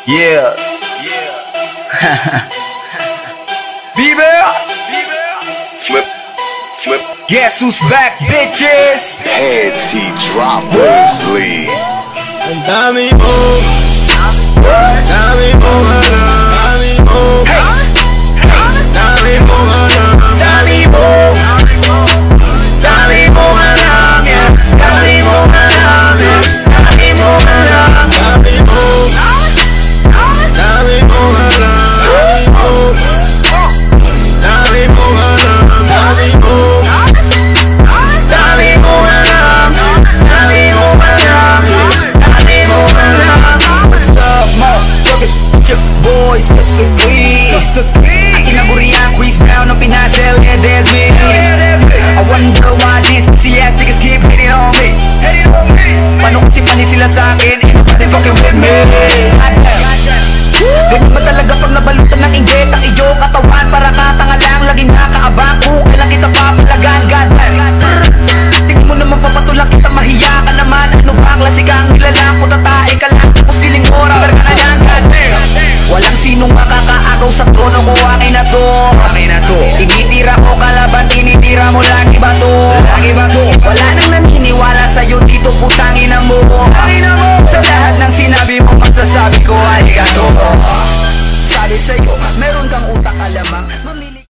Yeah. Bieber. Flip. Guess who's back, bitches? Head T drop Wesley. Ang dami mo, dami mo alam, dami mo, dami mo alam, dami mo, dami mo alam, dami mo alam, dami mo alam, dami mo, dami mo alam, dami mo alam, dami mo, dami mo alam, dami mo alam. What's up, motherfuckers? It's your boys, just the three. Aking naburiang Chris Brown ng pinasel, yeah, there's me. I wonder why these pussy ass niggas keep hitting on me. Paano kasi panis sila sa'kin? Ain't fucking with me. Ganyan ba talaga pag nabalutan ng inggit ang iyong katawan? Para katanga lang, laging nakaabang kung kailan kita papalagan. Tingin mo naman papatulak kita, mahiya ka naman. Ano ba klase kang nilalang ko, tatae ka lang tapos feeling mo rubber ka na lang. Walang sinong makakaagaw sa trono ko, akin na to. Tinitira ko kalaban, tinitira mo lang